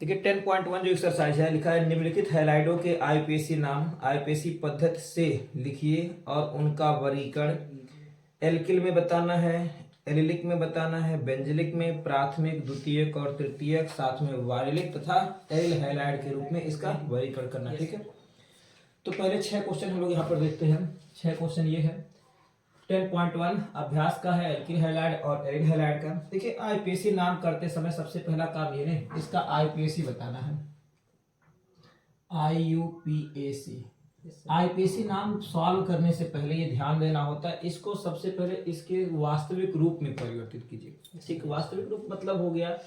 देखिए 10.1 जो एक्सरसाइज है लिखा है निम्नलिखित हैलाइडों के आईपीएसी नाम आईपीएसी पद्धति से लिखिए और उनका वर्गीकरण एल्किल में बताना है, एलिलिक में बताना है, बेंजिलिक में, प्राथमिक, द्वितीयक और तृतीयक, साथ में वारिलिक तथा एरिल हैलाइड के रूप में इसका वर्गीकरण करना है। ठीक है, तो पहले 6 क्वेश्चन हम लोग यहाँ पर देखते हैं। 6 क्वेश्चन ये है 10.1 अभ्यास का है एल्किल हैलाइड और एरिल हैलाइड का। देखिए आईपीएसी नाम करते समय सबसे पहला काम ये नहीं इसका आईपीएसी बताना है, आईयूपीएसी। आईपीएसी नाम सॉल्व करने से पहले ये ध्यान देना होता है इसको सबसे पहले इसके वास्तविक रूप में परिवर्तित कीजिए। ठीक, वास्तविक रूप मतलब हो गया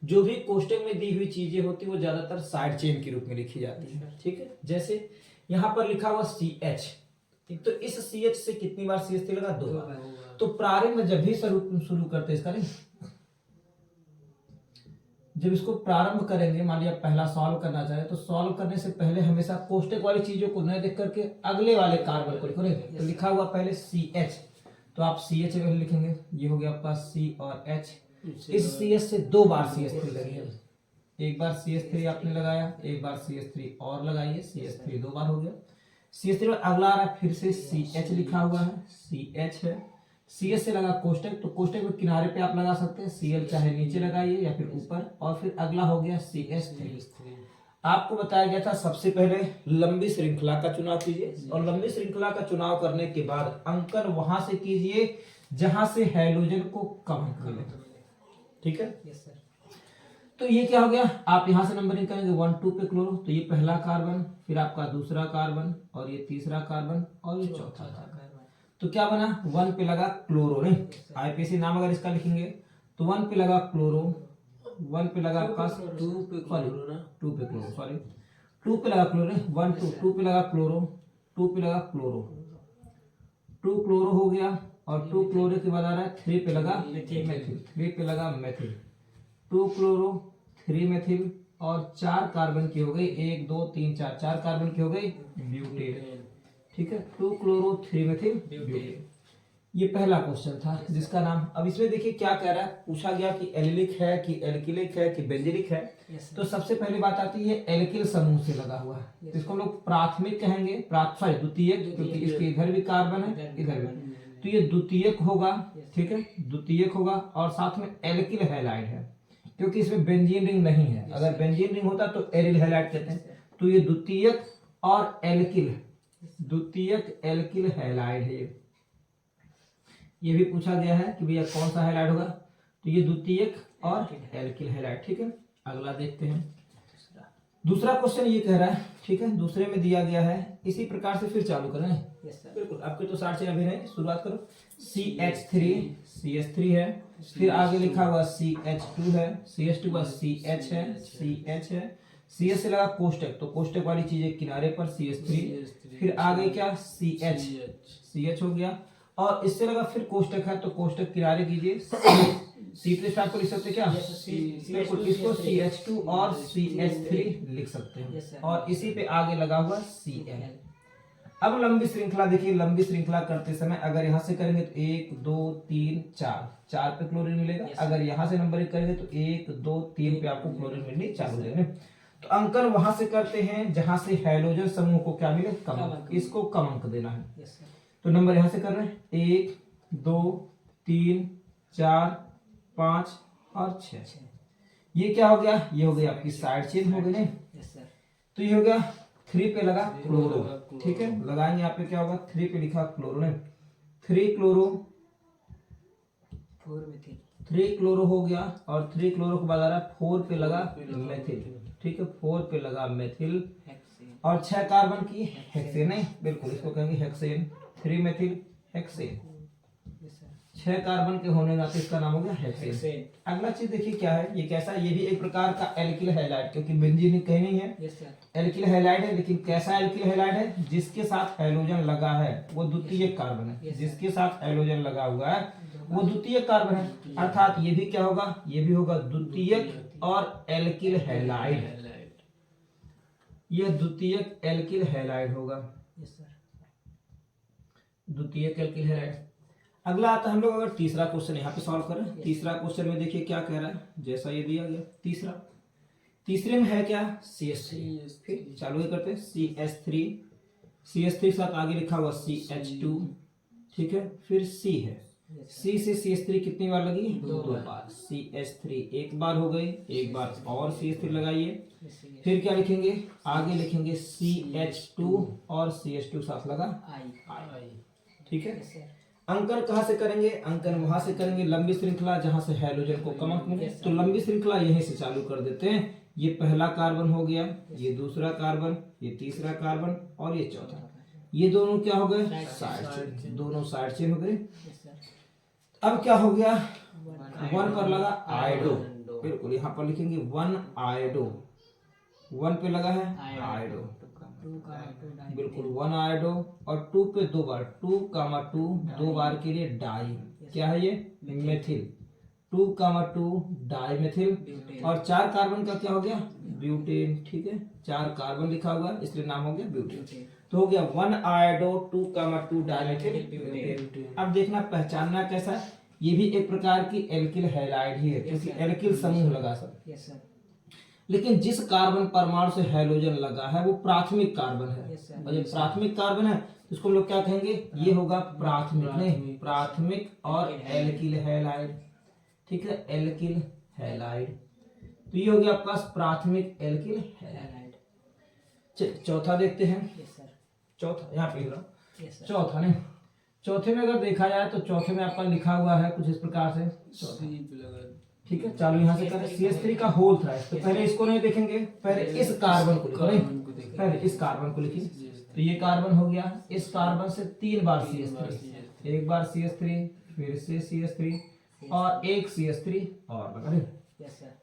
जो भी कोष्टक में दी हुई चीजें होती है वो ज्यादातर साइड चेन के रूप में लिखी जाती है। ठीक है, जैसे यहाँ पर लिखा हुआ CH, तो इस CH से कितनी बार CH3 लगा? 2 बार। तो प्रारंभ जब भी शुरू करते इसका नहीं, जब इसको प्रारंभ करेंगे, मान लिया पहला सॉल्व करना चाहे तो सॉल्व करने से पहले हमेशा कोष्टक वाली चीजों को न देख करके अगले वाले कार्बन को लिखो। तो लिखा हुआ पहले CH, तो आप CH पहले लिखेंगे, ये हो गया आपका C और H। इस CH से 2 बार CH3 लगी, एक बार CH3 आपने लगाया, एक बार CH3 और लगाइए, CH3 2 बार हो गया। CH3 में अगला आ रहा है फिर से CH लिखा हुआ है, CH है, CH से लगा कोष्टक, तो कोष्टक में किनारे पे आप लगा सकते हैं, Cl चाहे नीचे लगाइए या फिर ऊपर, और फिर अगला हो गया CH3। आपको बताया गया था सबसे पहले लंबी श्रृंखला का चुनाव कीजिए और लंबी श्रृंखला का चुनाव करने के बाद अंकन वहां से कीजिए जहां से हैलोजन को कम मिले। ठीक है, तो ये क्या हो गया, आप यहां से नंबरिंग करेंगे 1 2 पे क्लोरो, तो ये पहला कार्बन, फिर आपका दूसरा कार्बन, और ये तीसरा कार्बन, और ये चौथा कार्बन। तो क्या बना, 1 पे लगा क्लोरो, नहीं आईपीएसी नाम अगर इसका लिखेंगे तो 1 पे लगा क्लोरो, 1 पे लगा आपका 2 पे क्लोरो, सॉरी 2 पे लगा क्लोरो, 1 2 पे लगा क्लोरो, 2 पे लगा क्लोरो, 2 क्लोरो हो गया, और 2 क्लोरो के बाद आ रहा है 3 पे लगा मेथिल, 3 पे लगा मेथिल, 2 क्लोरो 3 मेथिल, और 4 कार्बन की हो गई, 1 2 3 4 कार्बन की हो गई ब्यूटेन। ठीक है, 2 क्लोरो 3 मेथिल ब्यूटेन। ये पहला क्वेश्चन था जिसका नाम, अब इसमें देखिए क्या कह रहा है, पूछा गया कि एलिलिक है कि एल्किलिक है कि बेंजिलिक है। तो सबसे पहली बात आती है एल्किल समूह से लगा हुआ है, इसको हम लोग प्राथमिक कहेंगे, द्वितीयक, क्योंकि इसके इधर भी कार्बन है इधर भी, तो ये द्वितीयक होगा। ठीक है, द्वितीयक होगा, और साथ में एल्किल हैलाइड है क्योंकि इसमें बेंजीन रिंग नहीं है, अगर बेंजीन रिंग होता तो एरिल हैलाइड कहते हैं। तो ये द्वितीयक और एल्किल, द्वितीयक एल्किल हैलाइड है। ये भी पूछा गया है कि भैया कौन सा हैलाइड होगा, तो ये द्वितीयक और एल्किल हैलाइड। ठीक है, अगला देखते हैं। दूसरा क्वेश्चन ये कह रहा है, ठीक है, दूसरे में दिया गया है, इसी प्रकार से फिर चालू करें। बिल्कुल, आपके तो 60 से अभी नहीं, शुरुआत करो। CH3 है, फिर आगे लिखा हुआ CH2 है, CH2 का CH है, CH है, CH से लगा कोष्टक, तो कोष्टक वाली चीजें किनारे पर CH3, फिर आगे क्या CH हो गया, और इससे लगा फिर कोष्टक है तो कोष्टक किनारे कीजिए, C3 स्टार्ट को लिख सकते क्या, बिल्कुल, इसको CH2 और CH3 लिख सकते हैं, और इसी पे आगे लगा हुआ Cl। अब लंबी श्रृंखला देखिए, लंबी श्रृंखला करते समय अगर यहां से करेंगे तो 1 2 3 4 पे क्लोरीन मिलेगा, अगर यहां से नंबरिंग करेंगे तो 1 2 3 पे आपको क्लोरीन मिलनी चालू हो जाएगा। तो अंकन वहां से करते हैं जहां से हैलोजन समूह को क्या मिले, कम अंक, इसको कम अंक देना है। तो नंबर यहां से कर रहे हैं 1 2 3 4 5 और 6। ये क्या हो गया, ये हो गई आपकी साइड चेन हो गई, नहीं तो ये हो गया 3 पे लगा क्लोरो। ठीक है, लगाएंगे यहाँ पे क्या होगा, 3 पे लिखा क्लोरो, नहीं 3 क्लोरो 3 क्लोरो हो गया, और 3 क्लोरो के बाद आ रहा है 4 पे लगा मेथिल। ठीक है, 4 पे लगा मेथिल, और 6 कार्बन की हेक्सेन, नहीं बिल्कुल इसको कहेंगे हेक्सेन, 3 मेथिल हेक्सेन, 6 कार्बन के होने नाते इसका नाम हो गया हेक्सेन। अगला चीज देखिए क्या है, ये कैसा है, ये भी एक प्रकार का एल्किल हैलाइड, क्योंकि बेंजीन कहीं नहीं है, एल्किल हैलाइड है, लेकिन कैसा एल्किल हैलाइड है, जिसके साथ हैलोजन लगा है वो द्वितीयक कार्बन है, जिसके साथ हैलोजन लगा हुआ है वो द्वितीयक कार्बन है, अर्थात ये भी क्या होगा, ये भी होगा द्वितीयक और एल्किल हैलाइड, यह द्वितीयक एल्किल हैलाइड होगा, द्वितीयक एल्किल हैलाइड। अगला आता है हम लोग अगर तीसरा क्वेश्चन यहाँ पे सॉल्व करें, तीसरा क्वेश्चन में देखिए क्या कह रहा है, जैसा ये दिया गया तीसरे में है क्या CH3। फिर चालू ही करते हैं CH3, CH3 के साथ आगे लिखा हुआ CH2, ठीक है। फिर C है, C से CH3 कितनी बार लगी, 2 बार। CH3 एक बार हो गई, एक बार और CH3 लगाइए। फिर क्या लिखेंगे, आगे लिखेंगे CH2 और CH2 साथ लगा I, ठीक है। अंकन कहाँ से करेंगे, अंकन वहां से करेंगे लंबी श्रृंखला जहां से हैलोजन को कम अंक मिले। तो लंबी श्रृंखला यहीं से चालू कर देते हैं। ये पहला कार्बन हो गया, ये दूसरा कार्बन, ये तीसरा कार्बन और ये चौथा। ये दोनों क्या हो गए, साइड चेन, दोनों साइड चेन हो गए। अब क्या हो गया, 1 पर लगा आयोडो, बिल्कुल यहाँ पर लिखेंगे 1 आयोडो, 1 पे लगा है आयोडो, बिल्कुल 1 आयोडो। और 2 पे 2 बार, 2, 2 बार के लिए डाई, क्या है ये मेथिल, 2, डाई मेथिल। और 4 कार्बन का क्या हो गया, ब्यूटेन, ठीक है। 4 कार्बन लिखा हुआ इसलिए नाम हो गया ब्यूटेन। तो हो गया 1 आयोडो, 2, डाई मेथिल ब्यूटेन। अब देखना पहचानना कैसा है, ये भी एक प्रकार की एल्किल हैलाइड ही है, क्योंकि एल्किल समूह लगा सब। लेकिन जिस कार्बन परमाणु से हैलोजन लगा है वो प्राथमिक कार्बन है, और जब प्राथमिक कार्बन है तो इसको हम लोग क्या कहेंगे, ये होगा प्राथमिक, नहीं प्राथमिक और एल्किल हैलाइड, ठीक है, एल्किल हैलाइड। तो ये हो गया आपके पास प्राथमिक एल्किल हैलाइड। चौथा देखते हैं, चौथा यहाँ पे चौथा नहीं, चौथे में अगर देखा जाए तो चौथे में आपका लिखा हुआ है कुछ इस प्रकार से, ठीक है। चालू यहाँ से करें, CH3 का होल था, तो पहले इसको नहीं देखेंगे, पहले इस कार्बन को लिखें, पहले इस कार्बन को लिखिए। तो ये कार्बन हो गया, इस कार्बन से 3 बार CH3, एक बार CH3, फिर से CH3 और एक CH3 और लगा।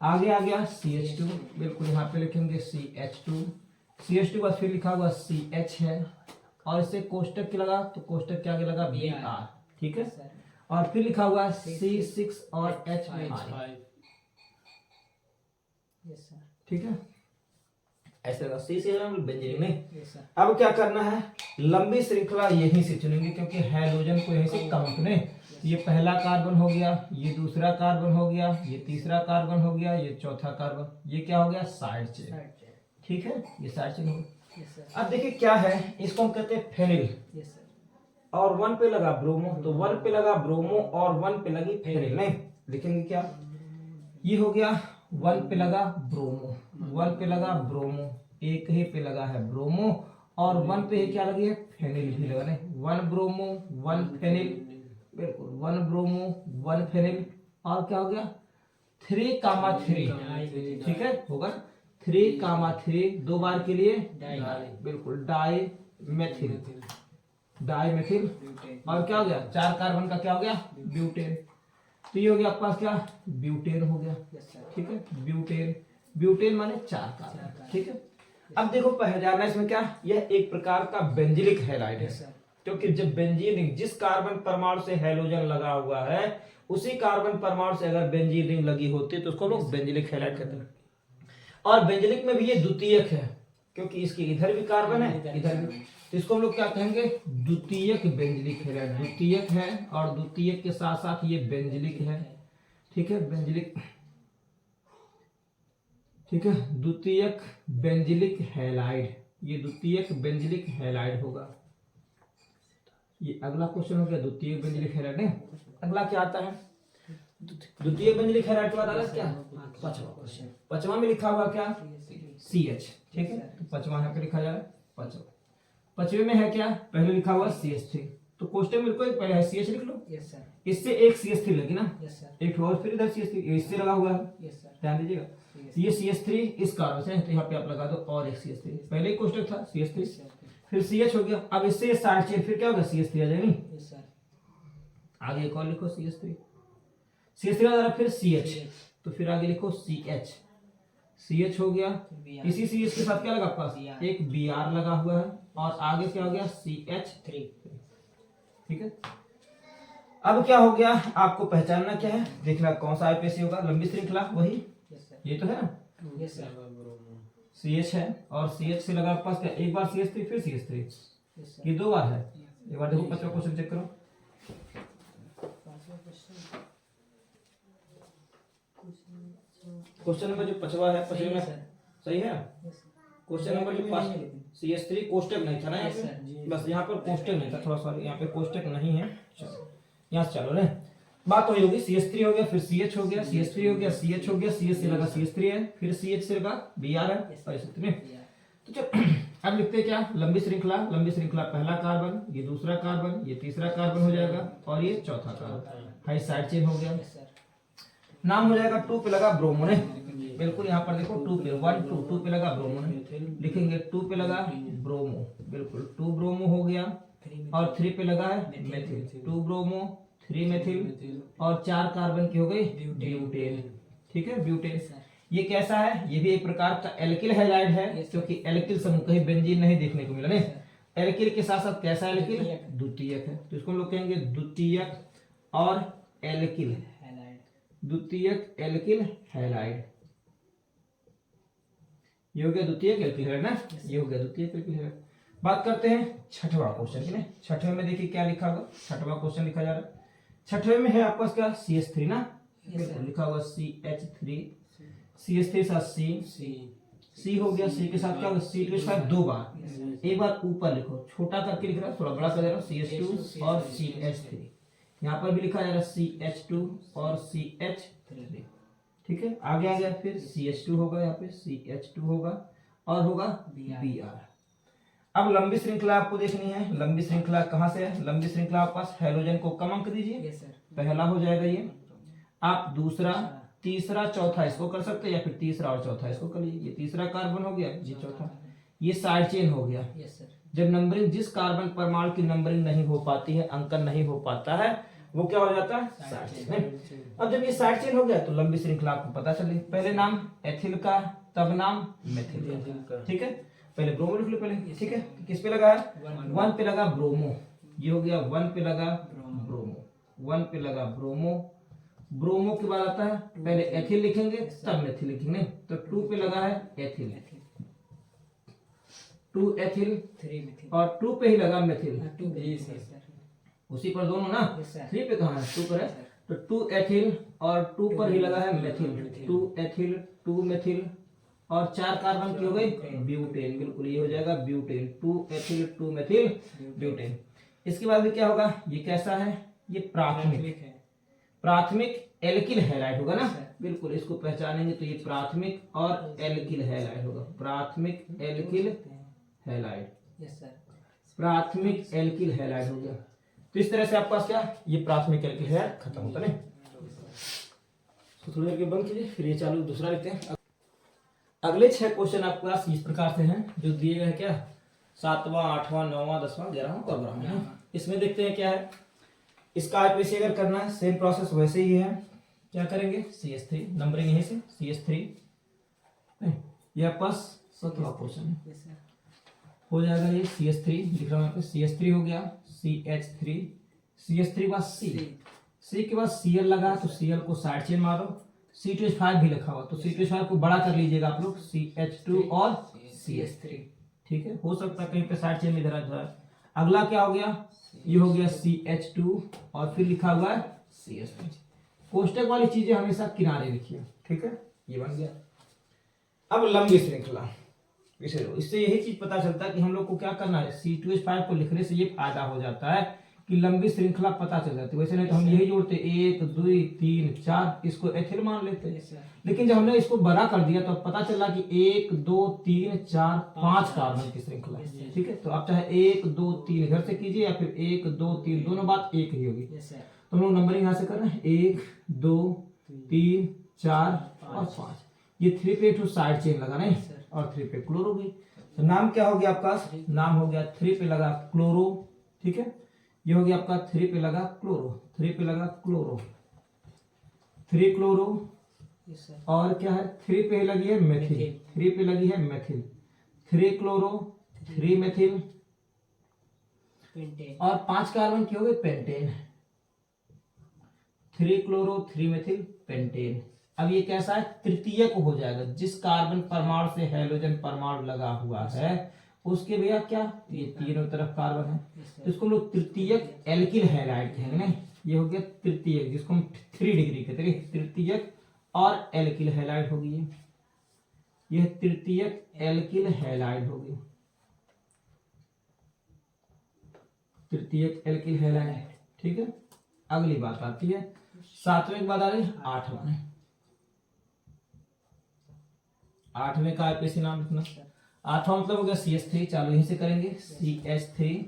आगे आ गया CH2, बिल्कुल यहाँ पे लिखेंगे CH2, CH2 बाद फिर लिखा हुआ CH है, और इससे कोष्टक के लगा तो कोष्टक के आगे लगा Br, ठीक है। और फिर लिखा हुआ C6 और H5, ठीक है, ऐसे लगा C6 बेंजीन में। अब क्या करना है, लंबी श्रृंखला यहीं से चुनेंगे क्योंकि हैलोजन को यहीं से कम चुने। ये पहला कार्बन हो गया, ये दूसरा कार्बन हो गया, ये तीसरा कार्बन हो गया, ये चौथा कार्बन, ये क्या हो गया साइड चेन, ठीक है, ये साइड चेन हो गया। अब देखिए क्या है, इसको हम कहते हैं फेनिल, और 1 पे लगा ब्रोमो, तो 1 पे लगा ब्रोमो और 1 पे लगी फेनिल, नहीं लिखेंगे क्या, ये हो गया 1 पे लगा ब्रोमो, 1 पे लगा ब्रोमो, एक ही पे लगा है ब्रोमो, और 1 पे क्या लगी है फेनिल भी लगा, नहीं 1 ब्रोमो 1 फेनिल, बिल्कुल 1 ब्रोमो 1 फेनिल। और क्या हो गया 3, ठीक है, होगा 3, 2 बार के लिए बिल्कुल डाई मेथिल, डाई मेथिल। और क्या हो गया 4 कार्बन का क्या हो गया ब्यूटेन। तो ये हो गया आपके पास क्या ब्यूटेन हो गया, ठीक है, ब्यूटेन, ब्यूटेन माने 4 कार्बन, ठीक है। अब देखो पहचानना इसमें क्या, यह एक प्रकार का बेंजिलिक हैलाइड है, क्योंकि जब बेंजीन रिंग जिस कार्बन परमाणु से हैलोजन लगा हुआ है उसी कार्बन परमाणु से अगर बेंजीन रिंग लगी होती तो उसको लोग बेंजिलिक हैलाइड कहते हैं। और बेंजिलिक में भी ये द्वितीयक है, क्योंकि इसके इधर भी कार्बन है इधर भी, तो इसको हम लोग क्या कहेंगे द्वितीयक बेंजिलिक हैलाइड, द्वितीयक है और द्वितीयक के साथ साथ ये बेंजिलिक है, ठीक है, बेंजिलिक, ठीक है, द्वितीयक बेंजिलिक हैलाइड, ये द्वितीयक बेंजिलिक हैलाइड होगा। ये अगला क्वेश्चन हो गया द्वितीयक बेंजिलिक हैलाइड। नहीं अगला क्या आता है, द्वितीयक बेंजिलिक हैलाइड के बाद आता है क्या पांचवा क्वेश्चन, पांचवा में लिखा हुआ क्या CH, ठीक है, तो पांचवा यहाँ पे लिखा जा रहा है पांचवा। पांचवे में है क्या, पहले लिखा हुआ CH3, तो क्वेश्चन में कोई पहले है CH लिख लो, इससे एक CH3 लगी ना, एक और फिर इधर CH3 इससे लगा हुआ है, ध्यान दीजिएगा, ये CH3 इस कार्बन से, तो यहाँ पे आप लगा दो और एक CH3, पहले ही कोष्टक था CH3 फिर CH हो गया, अब इससे साइड चेन फिर क्या होगा CH3 आ जाएगी, आगे एक और लिखो CH3 आ फिर CH, तो फिर आगे लिखो CH हो गया, इसी CH के साथ क्या लगा पास एक Br लगा हुआ है, और आगे क्या हो गया CH3, ठीक है। अब क्या हो गया, आपको पहचानना क्या है, देखना कौन सा आईपीसी होगा, लंबी श्रृंखला वही ये तो है ना, CH है और CH से लगा पास क्या एक बार CH3 फिर CH3, ये 2 बार है। एक बार देखो पांचवा क्वेश्चन चेक करो, क्वेश्चन नंबर जो पांचवा है, पांचवे में सही है। क्वेश्चन नंबर के पास CH3 कोष्टक नहीं था ना यहाँ पे, बस यहाँ पर कोष्टक नहीं था, थोड़ा सा यहाँ पे कोष्टक नहीं है। चलो यहाँ से चलो रे, बात वही होगी। CH3 हो गया, फिर CH हो गया, CH3 हो गया, CH हो गया, CH से लगा CH3 है, फिर CH से लगा Br है, और ऐसे में। तो चलो अब लिखते हैं क्या, लंबी श्रृंखला। लंबी श्रृंखला पहला कार्बन, ये दूसरा कार्बन, ये तीसरा कार्बन हो जाएगा, और ये चौथा कार्बन। हाई साइड चेन हो गया। नाम हो जाएगा 2 पे लगा ब्रोमो ने, बिल्कुल यहाँ पर देखो 2 पे 1 2 2 पे लगा ब्रोमो ने, लिखेंगे 2 पे लगा ब्रोमो, बिल्कुल 2 ब्रोमो हो गया, और 3 पे लगा है मेथिल, 2 ब्रोमो 3 मेथिल, और 4 कार्बन की हो गई ब्यूटेन। ठीक है, ब्यूटेन ये कैसा है, ये भी एक प्रकार का एल्किल हैलाइड है, क्योंकि एल्किल समूह कहीं बेंजीन नहीं देखने को मिला नहीं। एल्किल के साथ साथ कैसा एल्किल, द्वितीयक है, तो इसको हम लोग कहेंगे द्वितीयक और एल्किल, द्वितीयक एल्किल हैलाइड। ये हो गया द्वितीयक एल्किल हैलाइड ना, ये हो गया द्वितीयक एल्किल हैलाइड। बात करते हैं छठवां क्वेश्चन की। छठवें में देखिए क्या लिखा होगा, छठवां क्वेश्चन लिखा जा रहा है। छठवें में है आपका क्या, CH3 ना, लिखा होगा CH3, CH3 साथ C हो गया, C के साथ क्या होगा C2H5 दो बार, एक बार ऊपर लिखो, छोटा करके लिख रहा है, थोड़ा बड़ा कर दे रहा हूं, CH2 और CH3। यहाँ पर भी लिखा जा रहा है CH2 और CH3। ठीक है, आगे आ गया, फिर CH2 होगा, यहाँ पे CH2 होगा, और होगा Br। अब लंबी श्रृंखला आपको देखनी है। लंबी श्रृंखला कहाँ से है, लंबी श्रृंखला आपके पास हैलोजन को कम अंक दीजिए, पहला हो जाएगा ये, आप दूसरा तीसरा चौथा इसको कर सकते हैं, या फिर तीसरा और चौथा इसको कर लीजिए। ये तीसरा कार्बन हो गया, ये चौथा, ये साइड चेन हो गया। जब नंबरिंग, जिस कार्बन परमाणु की नंबरिंग नहीं हो पाती है, अंकन नहीं हो पाता है, वो क्या हो जाता है, साइड चेन। अब जब ये साइड चेन हो गया तो लंबी श्रृंखला आपको पता चली, पहले नाम एथिल का, तब नाम मेथिल का। ठीक है, पहले ब्रोमो लिख लो पहले। ठीक है, किस पे लगा है, 1 पे लगा ब्रोमो, ये हो गया 1 पे लगा ब्रोमो, 1 पे लगा ब्रोमो। ब्रोमो के बाद आता है, पहले एथिल लिखेंगे तब मेथिल लिखेंगे, तो 2 पे लगा है एथिल, 2 एथिल, और 2 पे ही लगा मेथिल, उसी पर दोनों ना, 3 पे कहाँ है, 2 पर है, तो 2 एथिल और 2 पर ही लगा है मेथिल, 2 एथिल 2 मेथिल, और 4 कार्बन की हो गई ब्यूटेन, बिल्कुल ये हो जाएगा ब्यूटेन, 2 एथिल 2 मेथिल ब्यूटेन। इसके बाद भी क्या होगा, ये कैसा है, ये प्राथमिक है, प्राथमिक एल्किल हैलाइड होगा ना, बिल्कुल इसको पहचानेंगे तो ये प्राथमिक और एल्किल हैलाइड होगा, प्राथमिक एल्किल हैलाइड, प्राथमिक एल्किल हैलाइड हो गया। तो इस तरह से आपके पास क्या, ये प्राथमिक एल्किल हैलाइड खत्म होता है। तो थोड़ी देर के बंद कीजिए, फिर ये चालू दूसरा लिखते हैं। अगले 6 क्वेश्चन आपके पास इस प्रकार से हैं, जो दिए गए हैं क्या, 7वां 8वां 9वां 10वां 11वां और 12वां। इसमें देखते हैं क्या है, इसका आईपीसी अगर करना है, सेम प्रोसेस वैसे ही है। क्या करेंगे, CH3 नंबरिंग यहीं से, CH3 ये आपके पास 7वां क्वेश्चन है, हो जाएगा ये CH3 लिख रहा हूं यहाँ पे, CH3 हो गया, CH3, CH3 बाद C के बाद Cl लगा, तो Cl को साइड चेन मारो, C2H5 भी लिखा हुआ, तो C2H5 को बड़ा कर लीजिएगा आप लोग, CH2 और CH3। ठीक है, हो सकता है कहीं पे साइड चेन में इधर आ। अगला क्या हो गया, ये हो गया CH2 और फिर लिखा हुआ है CH3। कोष्टक वाली चीजें हमेशा किनारे लिखिए। ठीक है, ये बन गया। अब लंबी श्रृंखला, इससे यही चीज पता चलता है कि हम लोग को क्या करना है, C2H5 को लिखने से ये फायदा हो जाता है कि लंबी श्रृंखला पता चल जाती है। वैसे नहीं तो हम यही जोड़ते 1 2 3 4, इसको एथिल मान लेते हैं, लेकिन जब हमने इसको बड़ा कर दिया तो पता चला कि 1 2 3 4 5 कार्बन की श्रृंखला। ठीक है, तो आप चाहे 1 2 3 इधर से कीजिए, या फिर 1 2 3 दोनों बात एक ही होगी। तो हम लोग नंबरिंग यहाँ से कर रहे हैं, 1 2 3 4 और 5। ये 3 पे टू साइड चेन लगा नहीं, और 3 पे क्लोरो भी। तो नाम क्या हो गया आपका, नाम हो गया 3 पे लगा क्लोरो। ठीक है, ये हो गया आपका 3 पे लगा क्लोरो, 3 पे लगा क्लोरो, 3 क्लोरो, और क्या है 3 पे लगी है मेथिल, 3 पे लगी है मेथिल, 3 क्लोरो 3 मेथिल, और 5 कार्बन की हो गई पेंटेन, 3 क्लोरो 3 मेथिल पेंटेन। अब ये कैसा है, तृतीयक हो जाएगा, जिस कार्बन परमाणु से हैलोजन परमाणु लगा हुआ है उसके भैया क्या, ये तीनों तरफ कार्बन है, तो इसको लोग तृतीयक एल्किल हैलाइड कहेंगे ना। ये हो गया तृतीयक, जिसको हम 3 डिग्री कहते हैं, तृतीयक और एल्किल हैलाइड होगी ये। यह तृतीयक एल्किल हैलाइड होगी, तृतीयक एल्किल हैलाइड। ठीक है, अगली बात आती है 7वें के बाद आ रही 8वां। 8वें का आईपीसी नाम लिखना। 8वां मतलब हो गया CH3, चालू यहीं से करेंगे CH3।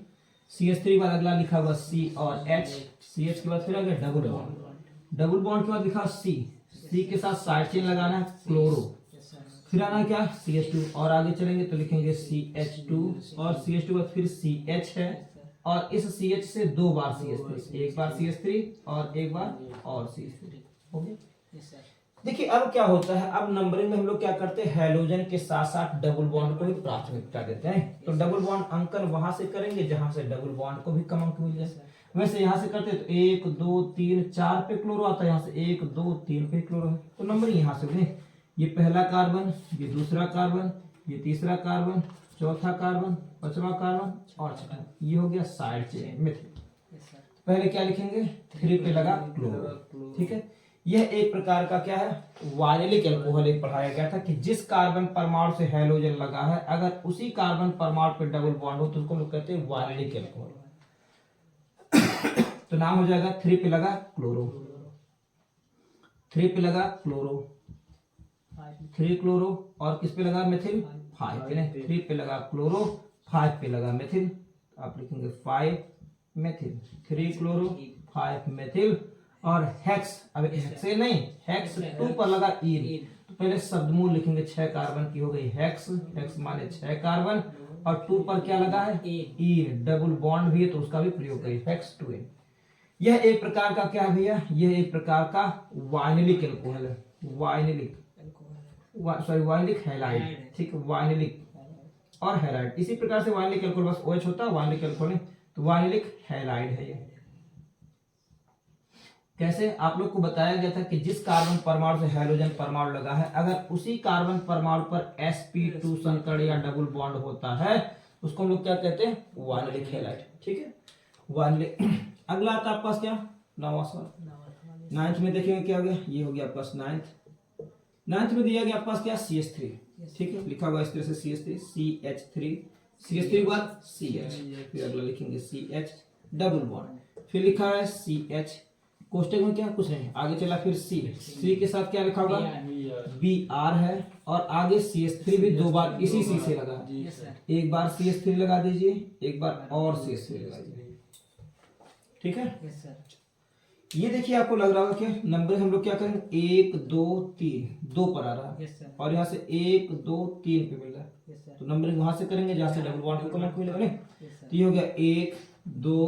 CH3 बाद अगला लिखा हुआ C और H, CH के बाद फिर आ गया डबल बॉन्ड, डबल बॉन्ड के बाद लिखा C, C के साथ साइड चेन लगाना है क्लोरो, फिर आना क्या CH2 और आगे चलेंगे तो लिखेंगे CH2 और CH2 बाद फिर CH है और इस CH से 2 बार CH3, एक बार CH3 और एक बार और CH3 हो गया। देखिए अब क्या होता है, अब नंबरिंग में हम लोग क्या करते हैं, हैलोजन के साथ साथ डबल बॉन्ड को भी प्राथमिकता देते हैं। तो डबल बॉन्ड अंकन वहां से करेंगे जहां से डबल बॉन्ड को भी कम अंक मिल जाए। वैसे यहाँ से करते तो 1 2 3 4 पे क्लोरो आता है, यहाँ से 1 2 3 पे क्लोरो है, तो नंबर यहाँ से बने, ये पहला कार्बन, ये दूसरा कार्बन, ये तीसरा कार्बन, चौथा कार्बन, पांचवा कार्बन और छठा, ये हो गया साइड चेन मिथिल। पहले क्या लिखेंगे, 3 पे लगा क्लोरो। ठीक है, यह एक प्रकार का क्या है, वायनिलिक अल्कोहल एक पढ़ाया गया था कि जिस कार्बन परमाणु से हैलोजन लगा है अगर उसी कार्बन परमाणु पे डबल बॉन्ड हो तो उसको लोग कहते हैं वायनिलिक अल्कोहल। तो नाम हो जाएगा 3 पे लगा क्लोरो, 3 पे लगा क्लोरो, 3 क्लोरो और किस पे लगा मिथिल 5 पे, 3 पे लगा क्लोरो 5 पे लगा मिथिल, आप लिखेंगे 5 मिथिल, 3 क्लोरो 5 मिथिल और हेक्स, अब हेक्स से नहीं हेक्स 2 पर लगा ईन, तो पहले शब्दमूल लिखेंगे 6 कार्बन की हो गई हेक्स, हेक्स माने 6 कार्बन और 2 पर क्या लगा है ईन, डबल बॉन्ड भी है तो उसका भी प्रयोग करिए हेक्स 2n। यह एक प्रकार का क्या भैया, यह एक प्रकार का वायनिलिक अल्कोहल है, वायनिलिक सॉरी वायनिलिक हैलाइड। ठीक है, वायनिलिक और हैलाइड, इसी प्रकार से वायनिलिक अल्कोहल बस OH होता है, वायनिलिक अल्कोहल तो वायनिलिक हैलाइड है ये। कैसे, आप लोग को बताया गया था कि जिस कार्बन परमाणु से हैलोजन परमाणु लगा है अगर उसी कार्बन परमाणु पर sp2 संकरण या डबल बॉन्ड होता है उसको हम लोग क्या कहते हैं, वायनिलिक हैलाइड। ठीक है, वायनिलिक। अगला आता है आपके पास क्या, 9वां सवाल। 9th में देखेंगे क्या हो गया, ये हो गया आपके पास 9th में दिया गया आपके पास क्या CH3। ठीक है, लिखा हुआ इस तरह से CH3, CH3 के बाद CH, फिर अगला लिखेंगे CH डबल बॉन्ड, फिर लिखा है CH, कोष्टक में क्या कुछ नहीं, आगे चला फिर C के साथ क्या लिखा होगा Br है और आगे CH3 भी 2 बार इसी C से लगा, एक बार CH3 लगा दीजिए, एक बार और CH3 लगा दीजिए। ठीक है, ये देखिए आपको लग रहा होगा कि नंबर हम लोग क्या करेंगे 1 2 3 2 पर आ रहा है और यहाँ से 1 2 3 पे मिल रहा है, तो नंबरिंग वहां से करेंगे जहां से डबल बॉन्ड को कनेक्ट मिलेगा। तो ये हो गया 1 2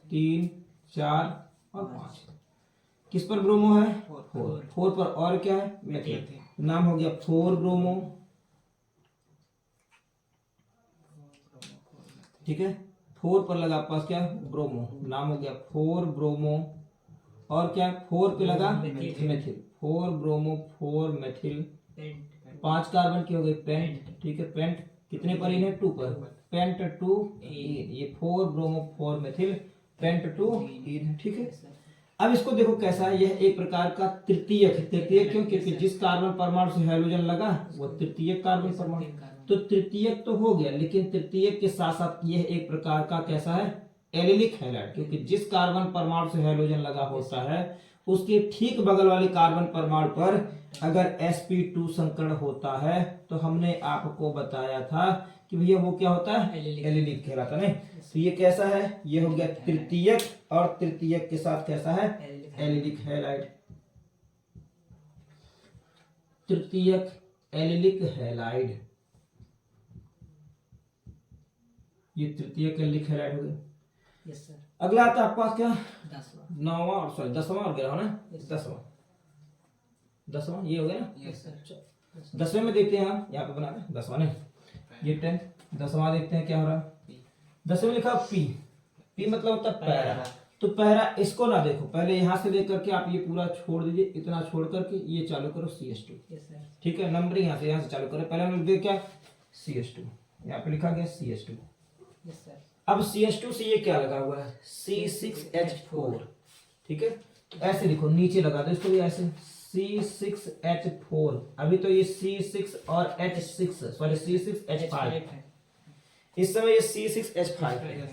3 4 और 5, किस पर ब्रोमो है 4 पर और क्या है मेथिल, नाम हो गया 4 ब्रोमो। ठीक है, 4 पर लगा पास क्या ब्रोमो, नाम हो गया 4 ब्रोमो और क्या 4 पे लगा मेथिल, 4 ब्रोमो 4 मेथिल, 5 कार्बन की हो गई पेंट। ठीक है, पेंट कितने पर इन है 2 पर, पेंट 2 इन, ये 4 ब्रोमो 4 मेथिल पेंट 2 इन। ठीक है, अब इसको देखो कैसा है, यह एक प्रकार का तृतीयक है। तृतीयक क्यों, क्योंकि जिस कार्बन परमाणु से हैलोजन लगा वो तृतीयक कार्बन परमाणु, तो तृतीयक तो हो गया लेकिन तृतीयक के साथ साथ यह एक प्रकार का कैसा है एलिलिक हैलाइड, क्योंकि जिस कार्बन परमाणु से हैलोजन लगा होता है उसके ठीक बगल वाले कार्बन परमाणु पर अगर sp2 संकरण होता है तो हमने आपको बताया था कि भैया वो क्या होता है एलिलिक कहलाता है। तो ये कैसा है, ये हो गया तृतीयक और तृतीयक के साथ कैसा है एलिलिक हैलाइड, तृतीयक एलिलिक हैलाइड, ये तृतीयक एलिलिक हैलाइड हो गया। Yes sir. अगला आता है आपके पास क्या 10वां और सॉरी 10वां और 11वां ना 10वां ये हो गया ना। Yes sir. 10वें में देखते हैं हम यहाँ पे बना रहे 10वां नहीं ये 10, 10वां देखते हैं क्या हो रहा है। 10वें में लिखा पी मतलब होता है पैरा, तो पैरा इसको ना देखो, पहले यहाँ से देख करके आप ये पूरा छोड़ दीजिए, इतना छोड़ करके ये चालू करो CH2। ठीक है, नंबर यहाँ से चालू करो, पहले हम लिख क्या CH2, यहाँ पे लिखा गया CH2। अब CH2 से ये क्या लगा हुआ है C6H4। ठीक है, ऐसे लिखो नीचे लगा दो इसको भी ऐसे C6H4, अभी तो ये C6 और H6 सॉरी C6H5, इस समय ये C6H5 है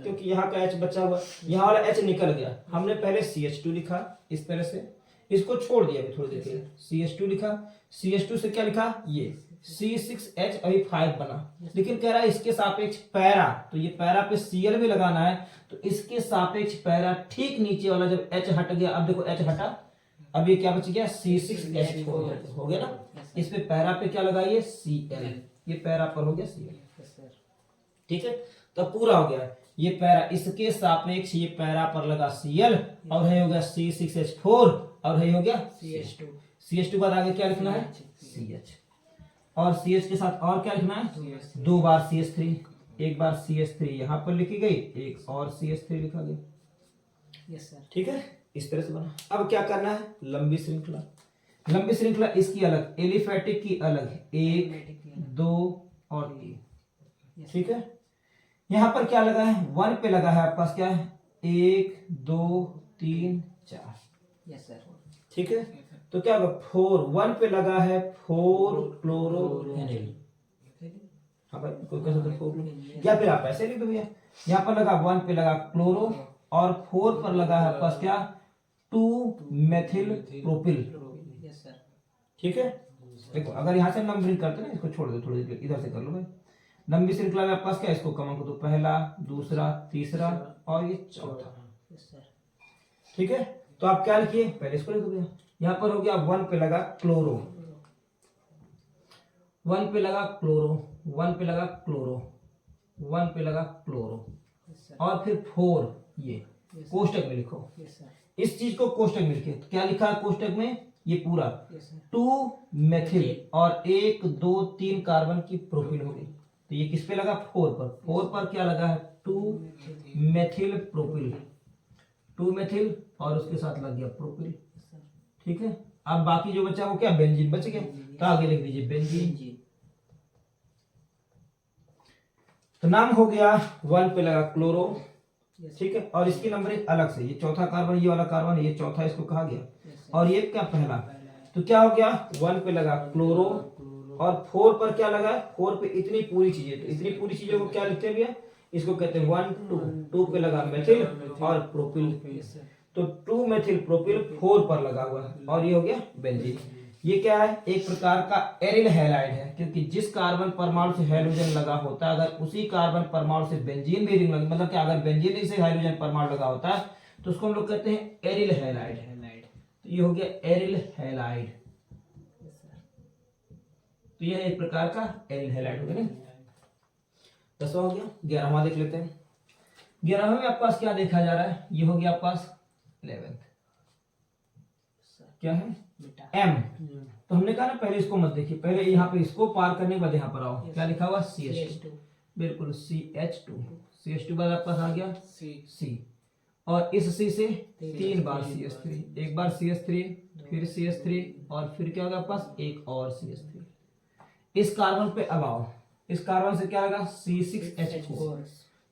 क्योंकि यहाँ का H बचा हुआ, यहाँ वाला H निकल गया। हमने पहले CH2 लिखा इस तरह से, इसको छोड़ दिया अभी थोड़ी देर के लिए, CH2 लिखा, CH2 से क्या लिखा, ये C6H अभी 5 बना, लेकिन कह रहा है इसके सापेक्ष पैरा, तो ये पैरा पे Cl भी लगाना है, तो इसके सापेक्ष पैरा ठीक नीचे वाला जब H हट गया, अब देखो H हटा, अब ये क्या बच गया C6H4 हो गया ना। इस पे पैरा पे क्या लगाइए Cl, ये पैरा पर हो गया Cl, ठीक है। तो पूरा हो गया ये पैरा, इसके सापेक्ष ये पैरा पर लगा Cl और है हो गया C6H4 और है हो गया CH2। CH2 बाद आगे क्या लिखना है CH, और CH के साथ और क्या लिखना है, 2 बार CH3, एक बार CH3 यहाँ पर लिखी गई, एक और CH3 लिखा गया, यस सर। ठीक है। इस तरह से बना। अब क्या करना है, लंबी श्रृंखला, लंबी श्रृंखला इसकी अलग, एलिफेटिक की अलग, 1 2 और 3, ठीक है। यहाँ पर क्या लगा है, 1 पे लगा है आपके पास क्या है, 1 2 3 4, यस सर। ठीक है। तो क्या होगा, 4 1 पे लगा है 4 क्लोरोफेनिल, हाँ भाई कोई कह सकता है 4, या फिर आप ऐसे लिख दो भैया, यहाँ पर लगा 1 पे लगा क्लोरो और 4 पर लगा है पास क्या 2 मेथिल प्रोपिल, यस सर। ठीक है। देखो अगर यहाँ से नंबरिंग करते ना, इसको छोड़ दो थोड़ी देर, इधर से कर लो भाई। लंबी श्रृंखला में आपके पास क्या है, इसको कम कर दो, पहला दूसरा तीसरा और ये चौथा, यस सर। ठीक है। तो आप क्या लिखिए, पहले इसको लिख दो भैया, यहाँ पर हो गया 1 पे लगा क्लोरो, 1 पे लगा क्लोरो, 1 पे लगा क्लोरो, 1 पे लगा क्लोरो, यस सर। और फिर 4 ये कोष्टक में लिखो, यस सर। इस चीज को कोष्टक में लिखिए। तो क्या लिखा है कोष्टक में, ये पूरा यस सर। 2 मेथिल और 1 2 3 कार्बन की प्रोपिल हो गई। तो ये किस पे लगा, 4 पर, 4 पर क्या लगा है 2 मेथिल प्रोपिल, 2 मेथिल और उसके साथ लग गया प्रोपिल, ठीक है। अब बाकी जो बचा वो क्या, बेंजीन बच गया, तो आगे लिख दीजिए बेंजीन। तो नाम हो गया, 1 पे लगा क्लोरो, ठीक है, और इसकी नंबरिंग अलग से, ये चौथा कार्बन, ये वाला कार्बन, ये चौथा इसको कहा गया, और ये क्या पहला। तो क्या हो गया, 1 पे लगा क्लोरो और 4 पर क्या लगा, 4 पे इतनी पूरी चीजें, तो इतनी पूरी चीजों को क्या लिखते हैं भैया, इसको कहते हैं 1 2, 2 पे लगा मेथिल और प्रोपिल, तो 2 मेथिल प्रोपिल 4 पर लगा हुआ है, और ये हो गया बेंजीन। ये क्या है, एक प्रकार का एरिल हैलाइड है, क्योंकि जिस कार्बन परमाणु से हाइड्रोजन लगा होता है, अगर उसी कार्बन परमाणु से बेंजीन भी रिंग लगी, मतलब कि अगर बेंजीन से हाइड्रोजन परमाणु लगा होता है तो उसको हम लोग कहते हैं एरिल हैलाइड। तो ये हो गया एरिल हैलाइड, तो यह एक प्रकार का एरिल हैलाइड हो गया ना। 10वां हो गया, 11वां देख लेते हैं। 11वें में आपके पास क्या देखा जा रहा है, ये हो गया आपके पास 11th, क्या है M। तो हमने कहा ना पहले इसको मत देखिए, पहले यहाँ पे इसको पार करने के बाद यहाँ पर आओ, क्या लिखा हुआ CH2, बिल्कुल CH2, CH2 बाद आपके पास आ गया C, और इस C से 3 बार CH3, एक बार CH3 फिर CH3 और फिर क्या होगा आपके पास एक और CH3। इस कार्बन पे अब आओ, इस कार्बन से क्या लगा C6H4,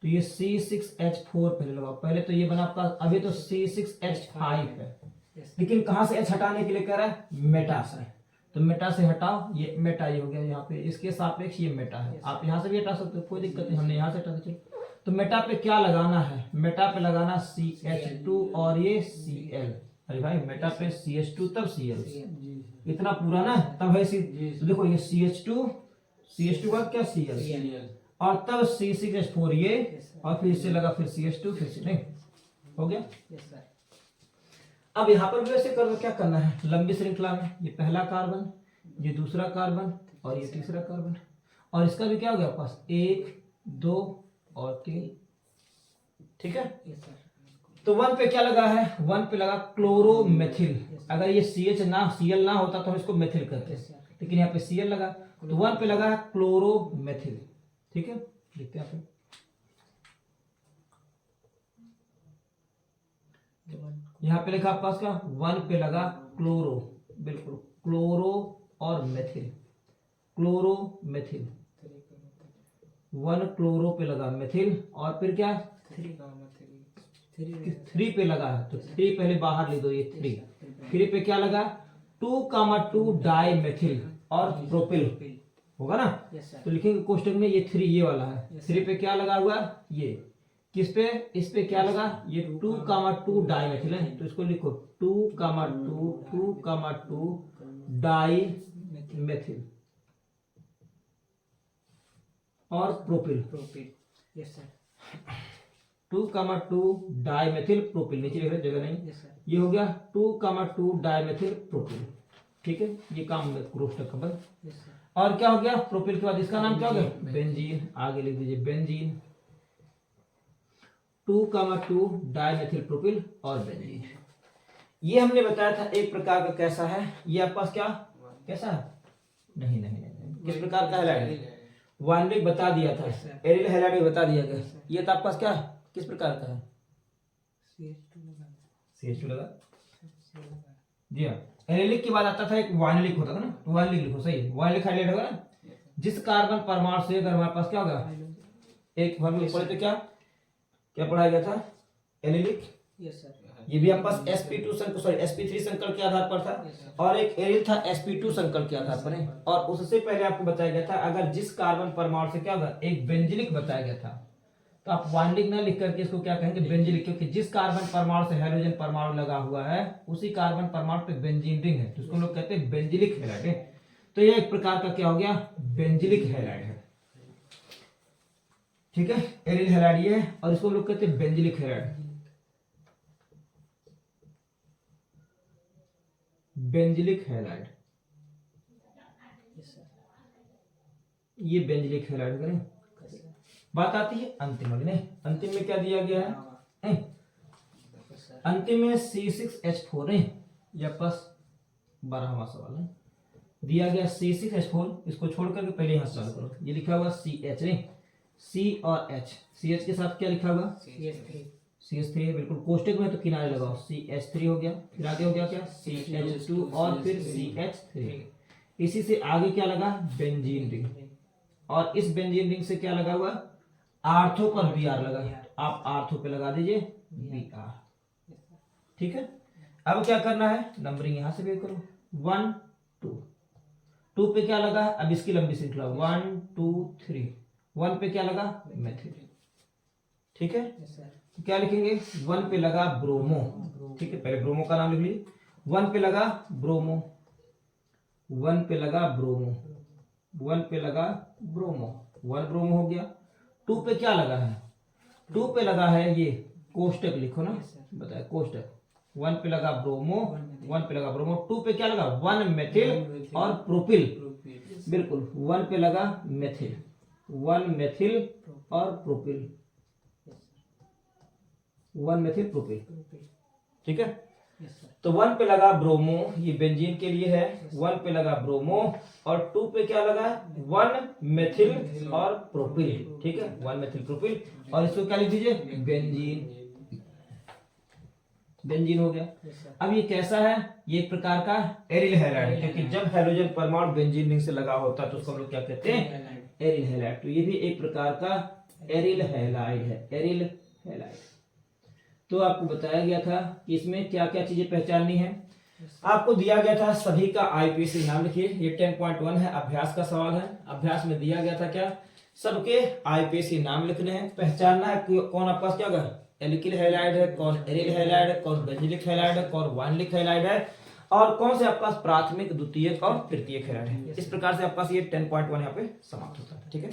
तो ये C6H4 पहले लगाओ, पहले तो ये बना आपका, अभी तो C6H5 है, लेकिन कहां से H हटाने के लिए कह रहा है, मेटा से, तो मेटा से हटाओ, ये मेटा ये हो गया यहाँ पे, इसके सापेक्ष ये मेटा है, आप यहाँ से भी हटा सकते हो, कोई दिक्कत नहीं, हमने यहाँ से हटा दिया। तो मेटा पे क्या लगाना है, मेटा पे लगाना CH2 और ये Cl, अरे भाई मेटा पे CH2 तब Cl, इतना पूरा ना, तब है तो देखो ये CH2 का क्या Cl, और तब C6H4 ये, और फिर इससे लगा फिर CH2 फिर से, नहीं हो गया। अब यहाँ पर भी वैसे कर दो, क्या करना है, लंबी श्रृंखला में ये पहला कार्बन, ये दूसरा कार्बन और ये तीसरा कार्बन, और इसका भी क्या हो गया पास 1 2 और 3, ठीक है। तो 1 पे क्या लगा है, 1 पे लगा क्लोरोमेथिल, अगर ये Cl ना होता तो हम इसको मेथिल करते, लेकिन यहाँ पे Cl लगा, तो 1 पे लगा क्लोरोमेथिल, ठीक है। लिखते हैं आप, यहाँ पे लिखा पास का 1 पे लगा क्लोरो, बिल्कुल क्लोरो और मेथिल, क्लोरोमेथिल, 1 क्लोरो पे लगा मेथिल, और फिर क्या 3 पे लगा है, तो 3 पहले बाहर ले दो, ये 3 पे क्या लगा 2,2 डाई मेथिल और प्रोपिल होगा ना। Yes sir. तो लिखेंगे कोष्टक में ये 3 ये वाला है, Yes, 3 पे क्या लगा हुआ ये, किस पे, इस पे क्या लगा, ये 2,2 डाई मेथिल है, तो इसको लिखो 2,2 डाई मेथिल और propyl. Propyl. Yes sir. 2,2 di methyl propyl, नीचे लिख रहे जगह नहीं। Yes sir. ये हो गया 2,2 डाई मेथिल प्रोपिल, ठीक है, ये काम कोष्टक का बंद। Yes sir. और क्या हो गया प्रोपिल के बाद इसका नाम क्या हो गया, बेंजीन। आगे लिख दीजिए बेंजीन, 2,2 डाई मेथिल प्रोपिल और बेंजीन। ये हमने बताया था एक प्रकार का कैसा है, ये आपके पास क्या कैसा है, नहीं नहीं नहीं, किस प्रकार का हैलाइड है, वाइनरिक बता दिया था, एरिल हैलाइड भी बता दिया गया। ये तो आपके पास क्या किस प्रकार का है, CH2 लगा जी हाँ। एरिलिक के बाद आता था एक वाइनरिक होता था ना, तो वाइनरिक लिखो, सही वाइनरिक हैलाइड होगा ना, जिस कार्बन परमाणु से अगर हमारे पास क्या होगा एक फॉर्मूला पढ़े तो क्या क्या पढ़ाया गया था, एरिलिक। Yes sir. ये भी आपके पास sp3 संकल्प के आधार पर था, और एक एरिल था sp2 संकल्प के आधार पर है। और उससे पहले आपको बताया गया था अगर जिस कार्बन परमाणु से क्या होगा एक बेंजिलिक बताया गया था, तो आप वाइंडिंग ना लिख करके इसको क्या कहेंगे बेंजिलिक, क्योंकि जिस कार्बन परमाणु से हाइड्रोजन परमाणु लगा हुआ है उसी कार्बन परमाणु पे बेंजीन रिंग है, तो उसको लोग कहते हैं बेंजिलिक हैलाइड है। तो ये एक प्रकार का क्या हो गया बेंजिलिक हैलाइड है, ठीक है, एरिल हैलाइड ये है, और इसको लोग कहते हैं benzylic halide, benzylic halide, yes sir. ये बेंजिलिक हैलाइड करें। बात आती है अंतिम वाली, नहीं अंतिम में क्या दिया गया है, नहीं? अंतिम में C6H4 है, ये पास 12वां सवाल है, दिया गया C6H4, इसको छोड़ करके पहले यहां चालू करो, ये लिखा हुआ CH नहीं, C और H, CH के साथ क्या लिखा हुआ CH3, बिल्कुल कोष्टक में तो किनारे लगाओ, CH3 हो गया, फिर आगे हो गया क्या CH2 और फिर CH3, इसी से आगे क्या लगा बेंजीन रिंग, और इस बेंजीन रिंग से क्या लगा हुआ आर्थो पर Br लगा, आप आर्थो पे लगा दीजिए Br, ठीक है। अब क्या करना है, नंबरिंग यहां से भी करो, 1 2 2 पे क्या लगा, अब इसकी लंबी श्रृंखला 1 2 3, 1 पे क्या लगा मेथिल, ठीक है। तो क्या लिखेंगे 1 पे लगा ब्रोमो, ठीक है, पहले ब्रोमो का नाम लिख लीजिए, 1 पे लगा ब्रोमो, 1 पे लगा ब्रोमो, 1 पे लगा ब्रोमो, 1 ब्रोमो हो गया। 2 पे क्या लगा है, 2 पे लगा है ये कोष्टक लिखो ना, बताया कोष्टक, 1 पे लगा ब्रोमो, 1 पे लगा ब्रोमो, 2 पे क्या लगा 1 मेथिल और प्रोपिल, बिल्कुल 1 पे लगा मेथिल, 1 मेथिल और प्रोपिल, 1 मेथिल प्रोपिल, ठीक है। तो 1 पे लगा ब्रोमो, ये बेंजीन के लिए है, 1 पे लगा ब्रोमो, और 2 पे क्या लगा 1 मेथिल और प्रोपिल, ठीक है, 1 मेथिल प्रोपिल, और इसको क्या लिख दीजिए बेंजीन, बेंजीन हो गया। अब ये कैसा है, ये एक प्रकार का एरिल हैलाइड है, क्योंकि जब हाइड्रोजन परमाणु बेंजीन रिंग से लगा होता है तो उसको हम लोग क्या कहते हैं एरिल हैलाइड, तो ये भी एक प्रकार का एरिल हैलाइड है, एरिल हैलाइड। तो आपको बताया गया था कि इसमें क्या क्या चीजें पहचाननी है, आपको दिया गया था सभी का आईपीसी नाम लिखिए, ये 10.1 है, अभ्यास का सवाल है। अभ्यास में दिया गया था क्या, सबके आईपीसी नाम लिखने हैं, पहचानना है कि कौन आपके पास क्या होगा एल्किल हैलाइड है, कौन एरिल हैलाइड है, कौन बेंजिलिक हैलाइड है, कौन वाइनरिक हैलाइड है, और कौन से आपके पास प्राथमिक द्वितीयक और तृतीयक हैलाइड है। इस प्रकार से आपके पास ये 10.1 यहाँ पे समाप्त होता है, ठीक है।